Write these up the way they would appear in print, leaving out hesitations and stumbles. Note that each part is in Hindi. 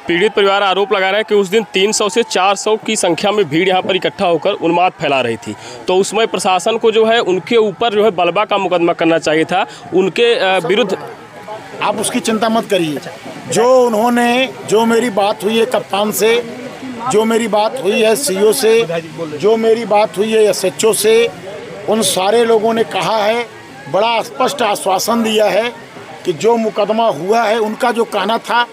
पीड़ित परिवार आरोप लगा रहा है कि उस दिन 300 से 400 की संख्या में भीड़ यहां पर इकट्ठा होकर उन्माद फैला रही थी, तो उसमें प्रशासन को जो है उनके ऊपर जो है बलवा का मुकदमा करना चाहिए था उनके विरुद्ध। आप उसकी चिंता मत करिए। जो मेरी बात हुई है कप्तान से, जो मेरी बात हुई है सीओ से, जो मेरी बात हुई है एसएचओ से, उन सारे लोगों ने कहा है, बड़ा स्पष्ट आश्वासन दिया है कि जो मुकदमा हुआ है, उनका जो कहना था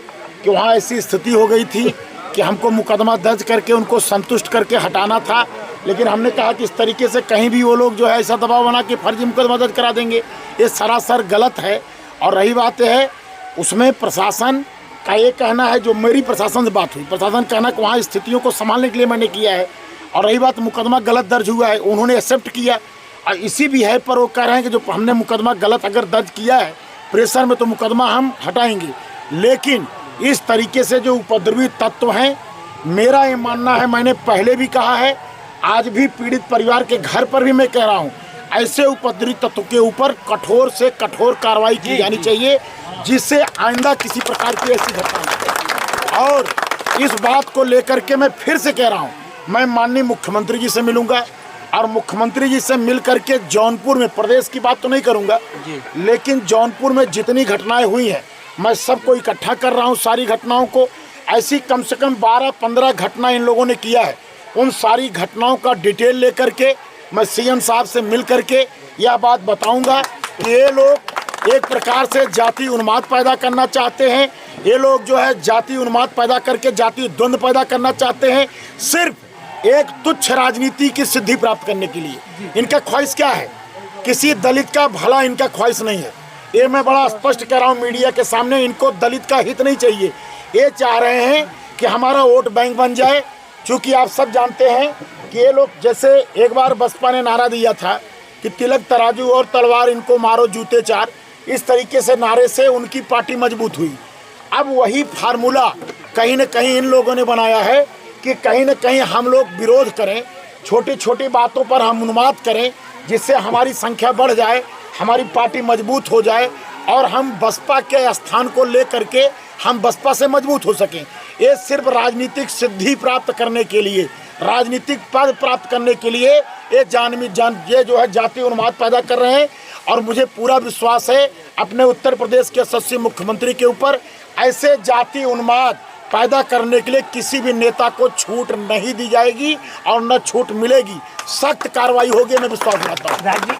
कि वहाँ ऐसी स्थिति हो गई थी कि हमको मुकदमा दर्ज करके उनको संतुष्ट करके हटाना था, लेकिन हमने कहा कि इस तरीके से कहीं भी वो लोग जो है ऐसा दबाव बना के फर्जी मुकदमा दर्ज करा देंगे, ये सरासर गलत है। और रही बात है उसमें प्रशासन का ये कहना है, जो मेरी प्रशासन से बात हुई, प्रशासन कहना कि वहाँ स्थितियों को संभालने के लिए मैंने किया है। और रही बात मुकदमा गलत दर्ज हुआ है, उन्होंने एक्सेप्ट किया और इसी भी है पर वो कह रहे हैं कि जो हमने मुकदमा गलत अगर दर्ज किया है प्रेशर में तो मुकदमा हम हटाएंगे। लेकिन इस तरीके से जो उपद्रवी तत्व हैं, मेरा ये मानना है, मैंने पहले भी कहा है, आज भी पीड़ित परिवार के घर पर भी मैं कह रहा हूँ, ऐसे उपद्रवी तत्व के ऊपर कठोर से कठोर कार्रवाई की जानी चाहिए, जिससे आइंदा किसी प्रकार की ऐसी घटना न हो। और इस बात को लेकर के मैं फिर से कह रहा हूँ, मैं माननीय मुख्यमंत्री जी से मिलूंगा और मुख्यमंत्री जी से मिल करके जौनपुर में, प्रदेश की बात तो नहीं करूंगा, लेकिन जौनपुर में जितनी घटनाएं हुई हैं मैं सबको इकट्ठा कर रहा हूं, सारी घटनाओं को। ऐसी कम से कम 12-15 घटना इन लोगों ने किया है, उन सारी घटनाओं का डिटेल लेकर के मैं सीएम साहब से मिल करके यह बात बताऊंगा कि ये लोग एक प्रकार से जाति उन्माद पैदा करना चाहते हैं। ये लोग जो है जाति उन्माद पैदा करके जाति द्वंद्व पैदा करना चाहते हैं, सिर्फ एक तुच्छ राजनीति की सिद्धि प्राप्त करने के लिए। इनका ख्वाहिश क्या है? किसी दलित का भला इनका ख्वाहिश नहीं है। ये मैं बड़ा स्पष्ट कह रहा हूँ मीडिया के सामने, इनको दलित का हित नहीं चाहिए। ये चाह रहे हैं कि हमारा वोट बैंक बन जाए, क्योंकि आप सब जानते हैं कि ये लोग, जैसे एक बार बसपा ने नारा दिया था कि तिलक तराजू और तलवार इनको मारो जूते चार, इस तरीके से नारे से उनकी पार्टी मजबूत हुई। अब वही फार्मूला कहीं न कहीं इन लोगों ने बनाया है कि कहीं न कहीं हम लोग विरोध करें, छोटी छोटी बातों पर हम उन्माद करें, जिससे हमारी संख्या बढ़ जाए, हमारी पार्टी मजबूत हो जाए और हम बसपा के स्थान को ले के हम बसपा से मजबूत हो सकें। ये सिर्फ राजनीतिक सिद्धि प्राप्त करने के लिए, राजनीतिक पद प्राप्त करने के लिए ये ये जो है जाति उन्माद पैदा कर रहे हैं। और मुझे पूरा विश्वास है अपने उत्तर प्रदेश के यशस्वी मुख्यमंत्री के ऊपर, ऐसे जाति उन्माद पैदा करने के लिए किसी भी नेता को छूट नहीं दी जाएगी और न छूट मिलेगी। सख्त कार्रवाई होगी, मैं विश्वास करता हूँ।